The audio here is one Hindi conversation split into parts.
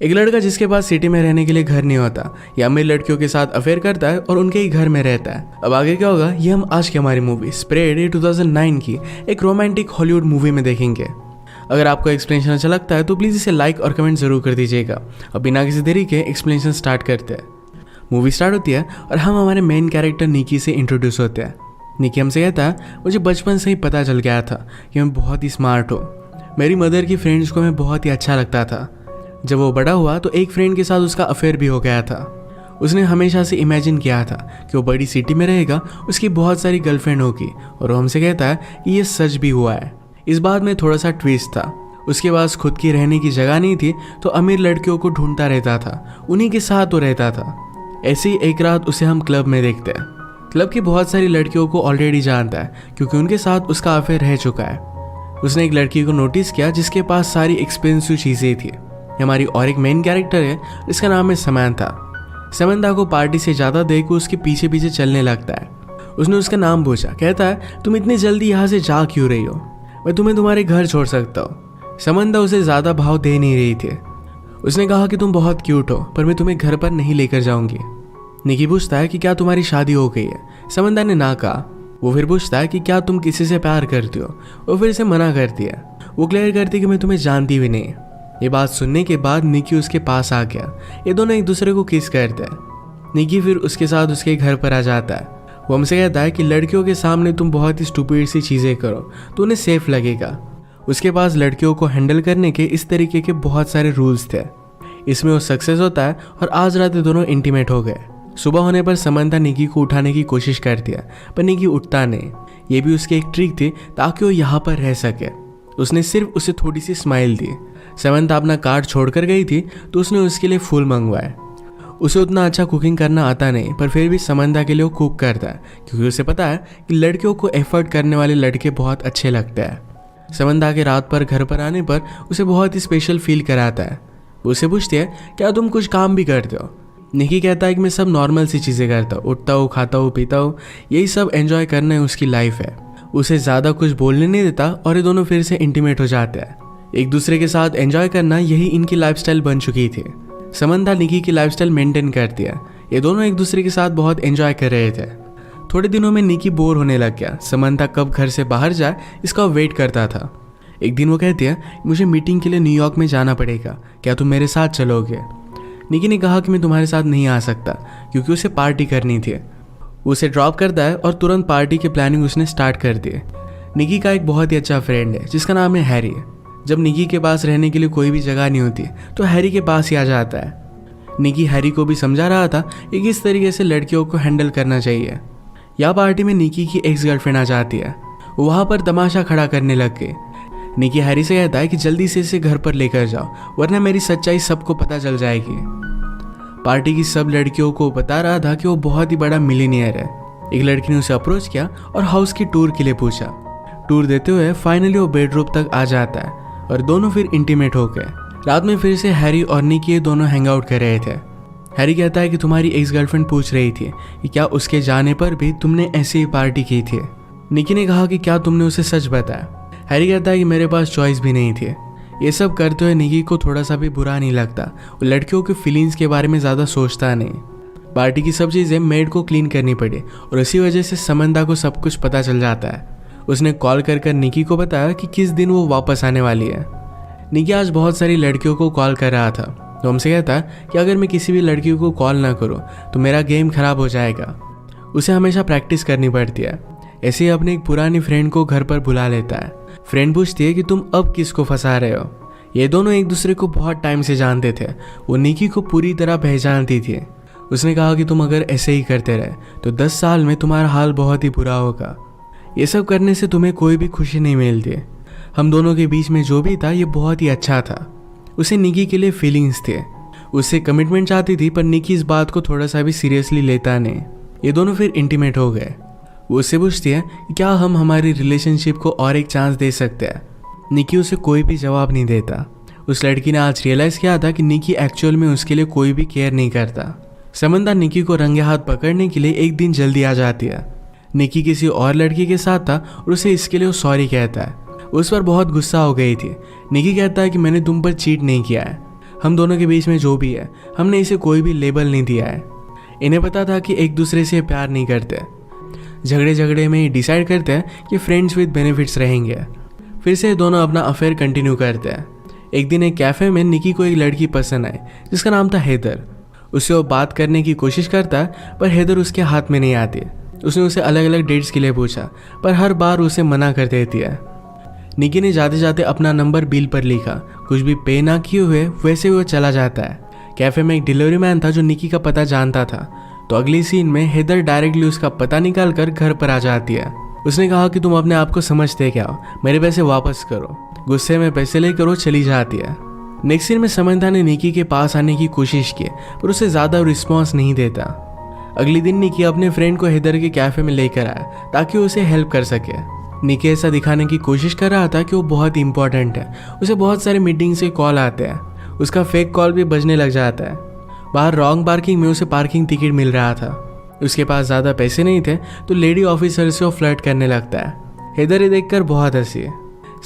एक लड़का जिसके पास सिटी में रहने के लिए घर नहीं होता, ये अमीर लड़कियों के साथ अफेयर करता है और उनके ही घर में रहता है। अब आगे क्या होगा ये हम आज की हमारी मूवी स्प्रेड ये 2009 की एक रोमांटिक हॉलीवुड मूवी में देखेंगे। अगर आपको एक्सप्लेनेशन अच्छा लगता है तो प्लीज़ इसे लाइक और कमेंट जरूर कर दीजिएगा। अब बिना किसी देरी के एक्सप्लेनेशन स्टार्ट करते हैं। मूवी स्टार्ट होती है और हम हमारे मेन कैरेक्टर निकी से इंट्रोड्यूस होते हैं। निकी हमसे कहता है, मुझे बचपन से ही पता चल गया था कि मैं बहुत ही स्मार्ट हूँ। मेरी मदर की फ्रेंड्स को मैं बहुत ही अच्छा लगता था। जब वो बड़ा हुआ तो एक फ्रेंड के साथ उसका अफेयर भी हो गया था। उसने हमेशा से इमेजिन किया था कि वो बड़ी सिटी में रहेगा, उसकी बहुत सारी गर्लफ्रेंड होगी, और वो हमसे कहता है कि ये सच भी हुआ है। इस बात में थोड़ा सा ट्विस्ट था। उसके पास खुद की रहने की जगह नहीं थी तो अमीर लड़कियों को ढूंढता रहता था, उन्हीं के साथ वो रहता था। ऐसी एक रात उसे हम क्लब में देखते हैं। क्लब की बहुत सारी लड़कियों को ऑलरेडी जानता है क्योंकि उनके साथ उसका अफेयर रह चुका है। उसने एक लड़की को नोटिस किया जिसके पास सारी एक्सपेंसिव चीज़ें थी। हमारी और एक मेन कैरेक्टर है जिसका नाम है समंथा। समंथा को पार्टी से ज़्यादा देख के उसके पीछे पीछे चलने लगता है। उसने उसका नाम पूछा, कहता है तुम इतनी जल्दी यहाँ से जा क्यों रही हो, मैं तुम्हें तुम्हारे घर छोड़ सकता हूँ। समंथा उसे ज़्यादा भाव दे नहीं रही थी। उसने कहा कि तुम बहुत क्यूट हो पर मैं तुम्हें घर पर नहीं लेकर जाऊंगी। निकी पूछता है कि क्या तुम्हारी शादी हो गई है। समंथा ने ना कहा। वो फिर पूछता है कि क्या तुम किसी से प्यार करती हो। वो फिर से मना करती है। वो क्लियर करती है कि मैं तुम्हें जानती भी नहीं। ये बात सुनने के बाद निकी उसके पास आ गया। ये दोनों एक दूसरे को किस करते हैं। निकी फिर उसके साथ उसके घर पर आ जाता है। वो हमसे कहता है कि लड़कियों के सामने तुम बहुत ही स्टूपिड सी चीज़ें करो तो उन्हें सेफ लगेगा। उसके पास लड़कियों को हैंडल करने के इस तरीके के बहुत सारे रूल्स थे। इसमें वो सक्सेस होता है और आज रात दोनों इंटीमेट हो गए। सुबह होने पर समंथा निकी को उठाने की कोशिश करती है पर निकी उठता नहीं। ये भी उसकी एक ट्रिक थी ताकि वो यहाँ पर रह सके। उसने सिर्फ उसे थोड़ी सी स्माइल दी। समंथा अपना कार्ड छोड़कर गई थी तो उसने उसके लिए फूल मंगवाए। उसे उतना अच्छा कुकिंग करना आता नहीं पर फिर भी समंथा के लिए वो कुक करता है क्योंकि उसे पता है कि लड़कियों को एफर्ट करने वाले लड़के बहुत अच्छे लगते हैं। समंथा के रात पर घर पर आने पर उसे बहुत ही स्पेशल फील कराता है। वो उसे पूछती है, क्या तुम कुछ काम भी करते हो। निकी कहता है कि मैं सब नॉर्मल सी चीज़ें करता हूँ, उठता हूँ, खाता हूँ, पीता हूँ, यही सब एंजॉय करना है उसकी लाइफ है। उसे ज़्यादा कुछ बोलने नहीं देता और ये दोनों फिर से इंटीमेट हो जाते हैं। एक दूसरे के साथ एंजॉय करना यही इनकी लाइफस्टाइल बन चुकी थी। समंथा निकी की लाइफस्टाइल मेंटेन करती है। ये दोनों एक दूसरे के साथ बहुत एंजॉय कर रहे थे। थोड़े दिनों में निकी बोर होने लग गया। समंथा कब घर से बाहर जाए इसका वेट करता था। एक दिन वो कहती है, मुझे मीटिंग के लिए न्यूयॉर्क में जाना पड़ेगा, क्या तुम मेरे साथ चलोगे। निकी ने कहा कि मैं तुम्हारे साथ नहीं आ सकता क्योंकि उसे पार्टी करनी थी। उसे ड्रॉप करता है और तुरंत पार्टी की प्लानिंग उसने स्टार्ट कर दी। निकी का एक बहुत ही अच्छा फ्रेंड है जिसका नाम है हैरी। जब निकी के पास रहने के लिए कोई भी जगह नहीं होती तो हैरी के पास ही आ जाता है। निकी हैरी को भी समझा रहा था कि किस तरीके से लड़कियों को हैंडल करना चाहिए। यह पार्टी में निकी की एक्स गर्लफ्रेंड आ जाती है। वो वहाँ पर तमाशा खड़ा करने लग गई। निकी हैरी से कहता है कि जल्दी से इसे घर पर लेकर जाओ वरना मेरी सच्चाई सबको पता चल जाएगी। पार्टी की सब लड़कियों को बता रहा था कि वो बहुत ही बड़ा मिलीनियर है। एक लड़की ने उसे अप्रोच किया और हाउस की टूर के लिए पूछा। टूर देते हुए फाइनली वो बेडरूम तक आ जाता है और दोनों फिर इंटीमेट हो गए। रात में फिर से हैरी और निकी दोनों हैंग आउट कर रहे थे। हैरी कहता है कि तुम्हारी एक्स गर्लफ्रेंड पूछ रही थी कि क्या उसके जाने पर भी तुमने ऐसी ही पार्टी की थी। निकी ने कहा कि क्या तुमने उसे सच बताया। हैरी कहता है कि मेरे पास चॉइस भी नहीं थी। ये सब करते हुए निकी को थोड़ा सा भी बुरा नहीं लगता। वो लड़कियों के फीलिंग्स के बारे में ज़्यादा सोचता नहीं। पार्टी की सब चीज़ें मेड को क्लीन करनी पड़ी और इसी वजह से समंथा को सब कुछ पता चल जाता है। उसने कॉल कर निकी को बताया कि किस दिन वो वापस आने वाली है। निकी आज बहुत सारी लड़कियों को कॉल कर रहा था तो हमसे कहता है कि अगर मैं किसी भी लड़की को कॉल ना करूं तो मेरा गेम खराब हो जाएगा। उसे हमेशा प्रैक्टिस करनी पड़ती है। ऐसे ही अपनी एक पुरानी फ्रेंड को घर पर बुला लेता है। फ्रेंड पूछती है कि तुम अब किसको फंसा रहे हो। ये दोनों एक दूसरे को बहुत टाइम से जानते थे। वो निकी को पूरी तरह पहचानती थी। उसने कहा कि तुम अगर ऐसे ही करते रहे तो 10 साल में तुम्हारा हाल बहुत ही बुरा होगा। ये सब करने से तुम्हें कोई भी खुशी नहीं मिलती। हम दोनों के बीच में जो भी था ये बहुत ही अच्छा था। उसे निकी के लिए फीलिंग्स थे। उससे कमिटमेंट चाहती थी पर निकी इस बात को थोड़ा सा भी सीरियसली लेता नहीं। ये दोनों फिर इंटीमेट हो गए। वो उससे पूछती है कि क्या हम हमारी रिलेशनशिप को और एक चांस दे सकते हैं। निकी उसे कोई भी जवाब नहीं देता। उस लड़की ने आज रियलाइज़ किया था कि निकी एक्चुअल में उसके लिए कोई भी केयर नहीं करता। समंथा निकी को रंगे हाथ पकड़ने के लिए एक दिन जल्दी आ जाती है। निकी किसी और लड़की के साथ था और उसे इसके लिए वो सॉरी कहता है। उस पर बहुत गुस्सा हो गई थी। निकी कहता है कि मैंने तुम पर चीट नहीं किया है। हम दोनों के बीच में जो भी है, हमने इसे कोई भी लेबल नहीं दिया है। इन्हें पता था कि एक दूसरे से प्यार नहीं करते। झगड़े में ही डिसाइड करते हैं कि फ्रेंड्स विद बेनिफिट्स रहेंगे। फिर से दोनों अपना अफेयर कंटिन्यू करते हैं। एक दिन एक कैफ़े में निकी को एक लड़की पसंद आई जिसका नाम था हैदर। उससे वो बात करने की कोशिश करता है पर हैदर उसके हाथ में नहीं आती। उसने उसे अलग अलग डेट्स के लिए पूछा पर हर बार उसे मना कर देती है। निकी ने जाते जाते अपना नंबर बिल पर लिखा। कुछ भी पे ना किए हुए वैसे वो चला जाता है। कैफ़े में एक डिलीवरी मैन था जो निकी का पता जानता था। तो अगली सीन में हैदर डायरेक्टली उसका पता निकाल कर घर पर आ जाती है। उसने कहा कि तुम अपने आप को समझते क्या हो, मेरे पैसे वापस करो। गुस्से में पैसे लेकर वो चली जाती है। नेक्स्ट सीन में समंथा ने निकी के पास आने की कोशिश की पर उसे ज़्यादा रिस्पॉन्स नहीं देता। अगले दिन निकी अपने फ्रेंड को हैदर के कैफ़े में लेकर आया ताकि उसे हेल्प कर सके। निकी ऐसा दिखाने की कोशिश कर रहा था कि वो बहुत इंपॉर्टेंट है। उसे बहुत सारे मीटिंग से कॉल आते हैं। उसका फेक कॉल भी बजने लग जाता है। बाहर रॉन्ग पार्किंग में उसे पार्किंग टिकट मिल रहा था। उसके पास ज़्यादा पैसे नहीं थे तो लेडी ऑफिसर से वो फ्लर्ट करने लगता है। हैदर ये देखकर बहुत हंसी।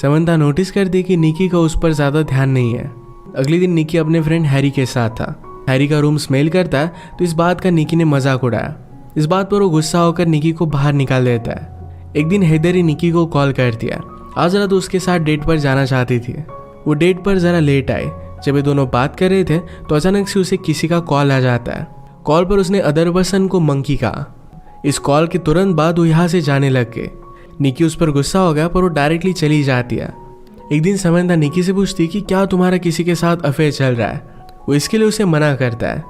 समंथा नोटिस करती कि निकी का उस पर ज़्यादा ध्यान नहीं है। अगले दिन निकी अपने फ्रेंड हैरी के साथ था। हैरी का रूम स्मेल करता है तो इस बात का निकी ने मजाक उड़ाया। इस बात पर वो गुस्सा होकर निकी को बाहर निकाल देता है। एक दिन हैदर ही निकी को कॉल कर दिया। आज रात उसके साथ डेट पर जाना चाहती थी। वो डेट पर ज़रा लेट आई। जब ये दोनों बात कर रहे थे तो अचानक से उसे किसी का कॉल आ जाता है। कॉल पर उसने अदर पर्सन को मंकी कहा। इस कॉल के तुरंत बाद वो यहाँ से जाने लग गए। निकी उस पर गुस्सा हो गया पर वो डायरेक्टली चली जाती है। एक दिन समंथा निकी से पूछती कि क्या तुम्हारा किसी के साथ अफेयर चल रहा है। वो इसके लिए उसे मना करता है।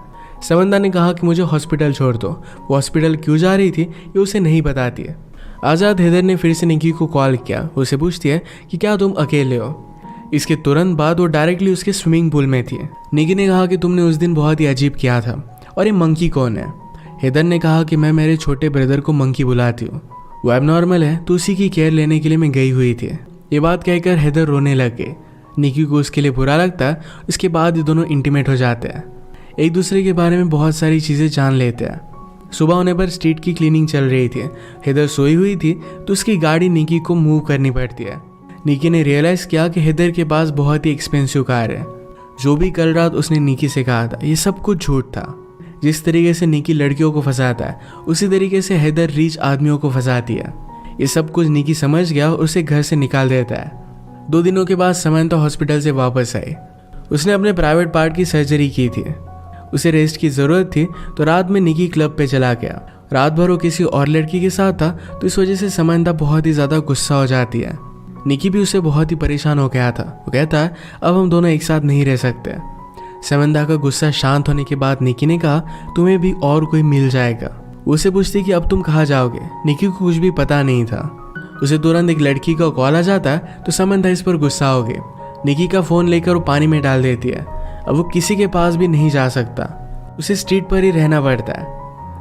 समंथा ने कहा कि मुझे हॉस्पिटल छोड़ दो। वो हॉस्पिटल क्यों जा रही थी ये उसे नहीं बताती है। आज़ाद हैदर ने फिर से निकी को कॉल किया। उसे पूछती है कि क्या तुम अकेले हो। इसके तुरंत बाद वो डायरेक्टली उसके स्विमिंग पूल में थी। निकी ने कहा कि तुमने उस दिन बहुत ही अजीब किया था और ये मंकी कौन है। हैदर ने कहा कि मैं मेरे छोटे ब्रदर को मंकी बुलाती हूँ। वो एबनॉर्मल है तो उसी की केयर लेने के लिए मैं गई हुई थी। ये बात कहकर हैदर रोने लग गए। निकी को उसके लिए बुरा लगता है। इसके बाद ये दोनों इंटीमेट हो जाते हैं। एक दूसरे के बारे में बहुत सारी चीज़ें जान लेते हैं। सुबह होने पर स्ट्रीट की क्लीनिंग चल रही थी। हैदर सोई हुई थी तो उसकी गाड़ी निकी को मूव करनी पड़ती है। निकी ने रियलाइज़ किया कि हैदर के पास बहुत ही एक्सपेंसिव कार है। जो भी कल रात उसने निकी से कहा था ये सब कुछ झूठ था। जिस तरीके से निकी लड़कियों को फंसाता है उसी तरीके से हैदर रिच आदमियों को फंसाती है। ये सब कुछ निकी समझ गया और उसे घर से निकाल देता है। 2 दिनों के बाद समंथा हॉस्पिटल से वापस आई। उसने अपने प्राइवेट पार्ट की सर्जरी की थी। उसे रेस्ट की ज़रूरत थी तो रात में निकी क्लब पे चला गया। रात भर वो किसी और लड़की के साथ था तो इस वजह से समंथा बहुत ही ज़्यादा गुस्सा हो जाती है। निकी भी उससे बहुत ही परेशान हो गया था। वो कहता है अब हम दोनों एक साथ नहीं रह सकते। समंथा का गुस्सा शांत होने के बाद निकी ने कहा तुम्हें भी और कोई मिल जाएगा। उसे पूछती कि अब तुम कहाँ जाओगे। निकी को कुछ भी पता नहीं था। उसे तुरंत एक लड़की का कॉल आ जाता है तो समंथा इस पर गुस्सा हो गई। निकी का फ़ोन लेकर वो पानी में डाल देती है। अब वो किसी के पास भी नहीं जा सकता। उसे स्ट्रीट पर ही रहना पड़ता है।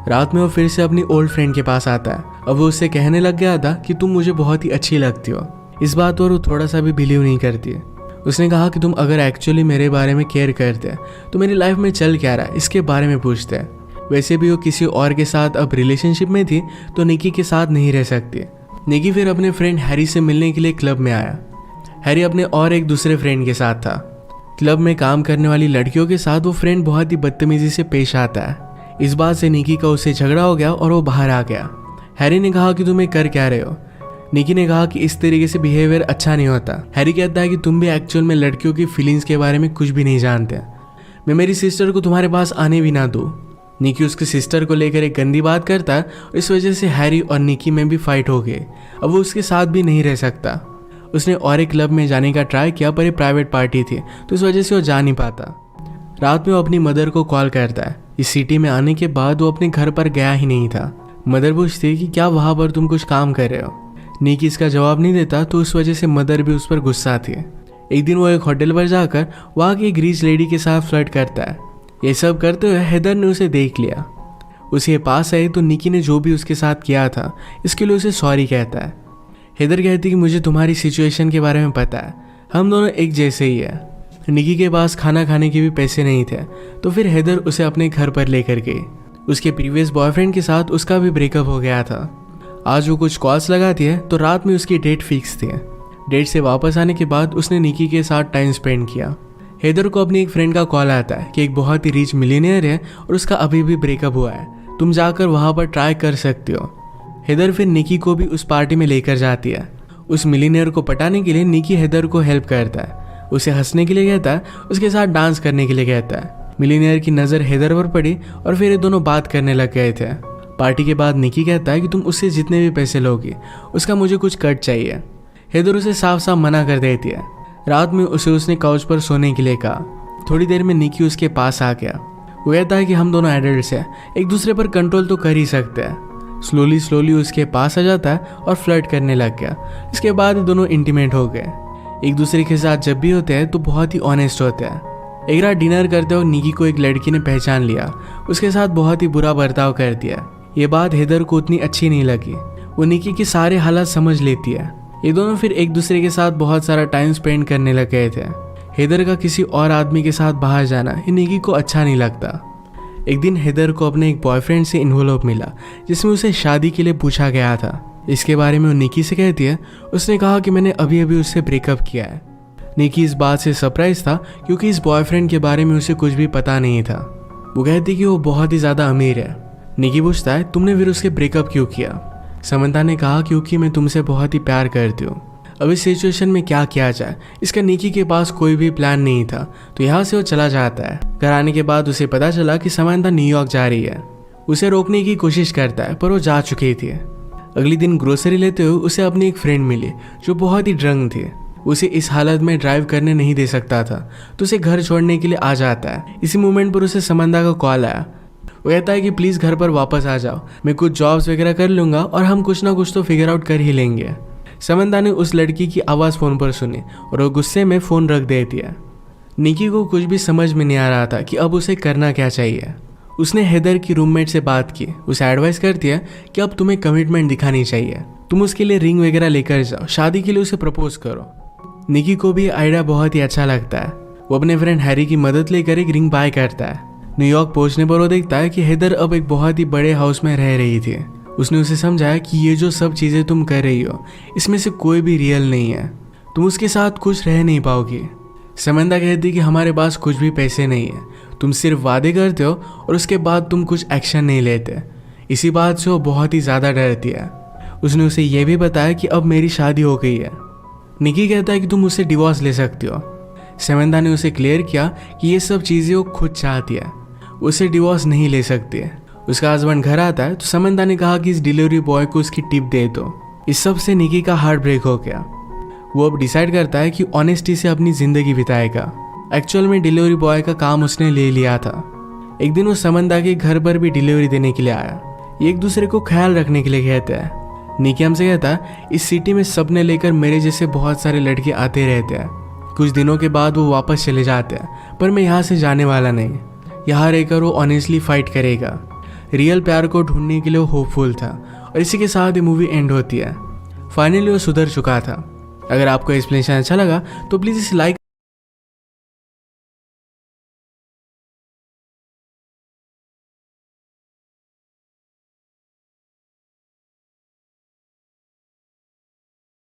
रात में वो फिर से अपनी ओल्ड फ्रेंड के पास आता है। अब वो उससे कहने लग गया था कि तुम मुझे बहुत ही अच्छी लगती हो। इस बात पर वो थोड़ा सा भी बिलीव नहीं करती। उसने कहा कि तुम अगर एक्चुअली मेरे बारे में केयर करते तो मेरी लाइफ में चल क्या रहा है इसके बारे में पूछते। वैसे भी वो किसी और के साथ अब रिलेशनशिप में थी तो निकी के साथ नहीं रह सकती। निकी फिर अपने फ्रेंड हैरी से मिलने के लिए क्लब में आया। हैरी अपने और एक दूसरे फ्रेंड के साथ था। क्लब में काम करने वाली लड़कियों के साथ वो फ्रेंड बहुत ही बदतमीजी से पेश आता है। इस बात से निकी का उससे झगड़ा हो गया और वो बाहर आ गया। हैरी ने कहा कि तुम ये कर क्या रहे हो। निकी ने कहा कि इस तरीके से बिहेवियर अच्छा नहीं होता। हैरी कहता है कि तुम भी एक्चुअल में लड़कियों की फीलिंग्स के बारे में कुछ भी नहीं जानते। मैं मेरी सिस्टर को तुम्हारे पास आने भी ना दूँ। निकी उसकी सिस्टर को लेकर एक गंदी बात करता है और इस वजह से हैरी और निकी में भी फाइट हो गई। अब वो उसके साथ भी नहीं रह सकता। उसने और एक क्लब में जाने का ट्राई किया पर ये प्राइवेट पार्टी थी तो इस वजह से वो जा नहीं पाता। रात में वो अपनी मदर को कॉल करता है। इस सिटी में आने के बाद वो अपने घर पर गया ही नहीं था। मदर पूछती कि क्या वहाँ पर तुम कुछ काम कर रहे हो। निकी इसका जवाब नहीं देता तो उस वजह से मदर भी उस पर गुस्सा थी। एक दिन वो एक होटल पर जाकर वहाँ की एक रिच लेडी के साथ फ्लर्ट करता है। ये सब करते हुए हैदर ने उसे देख लिया। उसके पास आई तो निकी ने जो भी उसके साथ किया था इसके लिए उसे सॉरी कहता है। हैदर कहती कि मुझे तुम्हारी सिचुएशन के बारे में पता है, हम दोनों एक जैसे ही है। निकी के पास खाना खाने के भी पैसे नहीं थे तो फिर हैदर उसे अपने घर पर लेकर गई। उसके प्रीवियस बॉयफ्रेंड के साथ उसका भी ब्रेकअप हो गया था। आज वो कुछ कॉल्स लगाती है तो रात में उसकी डेट फिक्स थी। डेट से वापस आने के बाद उसने निकी के साथ टाइम स्पेंड किया। हेदर को अपनी एक फ्रेंड का कॉल आता है कि एक बहुत ही रिच मिलियनियर है और उसका अभी भी ब्रेकअप हुआ है, तुम जाकर वहाँ पर ट्राई कर सकते हो। हेदर फिर निकी को भी उस पार्टी में लेकर जाती है। उस मिलियनियर को पटाने के लिए निकी हेदर को हेल्प करता है, उसे हंसने के लिए कहता है, उसके साथ डांस करने के लिए कहता है। मिलियनियर की नज़र हेदर पर पड़ी और फिर ये दोनों बात करने लग गए थे। पार्टी के बाद निकी कहता है कि तुम उससे जितने भी पैसे लोगी उसका मुझे कुछ कट चाहिए। हेदर उसे साफ साफ मना कर देती है। रात में उसने काउच पर सोने के लिए कहा। थोड़ी देर में निकी उसके पास आ गया। वो कहता है कि हम दोनों एडल्ट्स हैं, एक दूसरे पर कंट्रोल तो कर ही सकते हैं। स्लोली उसके पास आ जाता है और फ्लर्ट करने लग गया। इसके बाद दोनों इंटीमेट हो गए। एक दूसरे के साथ जब भी होते हैं तो बहुत ही ऑनेस्ट होते हैं। एक रात डिनर करते वक्त निकी को एक लड़की ने पहचान लिया, उसके साथ बहुत ही बुरा बर्ताव कर दिया। ये बात हेदर को उतनी अच्छी नहीं लगी। वो निकी के सारे हालात समझ लेती है। ये दोनों फिर एक दूसरे के साथ बहुत सारा टाइम स्पेंड करने लग गए थे। हेदर का किसी और आदमी के साथ बाहर जाना ये निकी को अच्छा नहीं लगता। एक दिन हेदर को अपने एक बॉयफ्रेंड से इन्वॉल्व मिला जिसमें उसे शादी के लिए पूछा गया था। इसके बारे में वो निकी से कहती है, उसने कहा कि मैंने अभी अभी उससे ब्रेकअप किया है। निकी इस बात से सरप्राइज था क्योंकि इस बॉयफ्रेंड के बारे में उसे कुछ भी पता नहीं था। वो कहती कि वो बहुत ही ज़्यादा अमीर है। निकी पूछता है, तुमने फिर उसके ब्रेकअप क्यों किया? समंता ने कहा, क्योंकि मैं तुमसे बहुत ही प्यार करती हूँ। अब इस सिचुएशन में क्या किया जाए, इसका निकी के पास कोई भी प्लान नहीं था, तो यहाँ से वो चला जाता है। घर आने के बाद उसे पता चला कि समंता न्यूयॉर्क जा रही है। उसे रोकने की कोशिश करता है पर वो जा चुकी थी। अगले दिन ग्रोसरी लेते हुए उसे अपनी एक फ्रेंड मिली जो बहुत ही ड्रंक थी। उसे इस हालत में ड्राइव करने नहीं दे सकता था तो उसे घर छोड़ने के लिए आ जाता है। इसी मोमेंट पर उसे समंता का कॉल आया। वो कहता है कि प्लीज़ घर पर वापस आ जाओ, मैं कुछ जॉब्स वगैरह कर लूँगा और हम कुछ ना कुछ तो फिगर आउट कर ही लेंगे। समंता ने उस लड़की की आवाज़ फ़ोन पर सुनी और वो गुस्से में फ़ोन रख देती है। निकी को कुछ भी समझ में नहीं आ रहा था कि अब उसे करना क्या चाहिए। उसने हेदर की रूममेट से बात की। उसे एडवाइस करती है कि अब तुम्हें कमिटमेंट दिखानी चाहिए, तुम उसके लिए रिंग वगैरह लेकर जाओ, शादी के लिए उसे प्रपोज करो। निकी को भी आइडिया बहुत ही अच्छा लगता है। वो अपने फ्रेंड हैरी की मदद लेकर एक रिंग बाय करता है। न्यूयॉर्क पहुंचने पर वो देखता है कि हेदर अब एक बहुत ही बड़े हाउस में रह रही थी। उसने उसे समझाया कि ये जो सब चीज़ें तुम कर रही हो इसमें से कोई भी रियल नहीं है, तुम उसके साथ खुश रह नहीं पाओगी। समंता कहती कि हमारे पास कुछ भी पैसे नहीं है, तुम सिर्फ वादे करते हो और उसके बाद तुम कुछ एक्शन नहीं लेते। इसी बात से वो बहुत ही ज़्यादा डरती है। उसने उसे यह भी बताया कि अब मेरी शादी हो गई है। निकी कहता है कि तुम उससे डिवोर्स ले सकती हो। समंता ने उसे क्लियर किया कि ये सब चीज़ें वो खुद चाहती है, उसे डिवोर्स नहीं ले सकती है। उसका हस्बैंड घर आता है तो समंता ने कहा कि इस डिलीवरी बॉय को उसकी टिप दे दो। इस सब से निकी का हार्ट ब्रेक हो गया। वो अब डिसाइड करता है कि ऑनेस्टी से अपनी ज़िंदगी बिताएगा। एक्चुअल में डिलीवरी बॉय का काम उसने ले लिया था। एक दिन वो समंता के घर पर भी डिलीवरी देने के लिए आया। ये एक दूसरे को ख्याल रखने के लिए कहते हैं। निकी हमसे कहता है, इस सिटी में सपने लेकर मेरे जैसे बहुत सारे लड़के आते रहते हैं। कुछ दिनों के बाद वो वापस चले जाते हैं, पर मैं यहाँ से जाने वाला नहीं। यहाँ रहकर वो ऑनेस्टली फाइट करेगा। रियल प्यार को ढूंढने के लिए वो होपफुल था और इसी के साथ ये मूवी एंड होती है। फाइनली वो सुधर चुका था। अगर आपको एक्सप्लेनेशन अच्छा लगा तो प्लीज़ इसे लाइक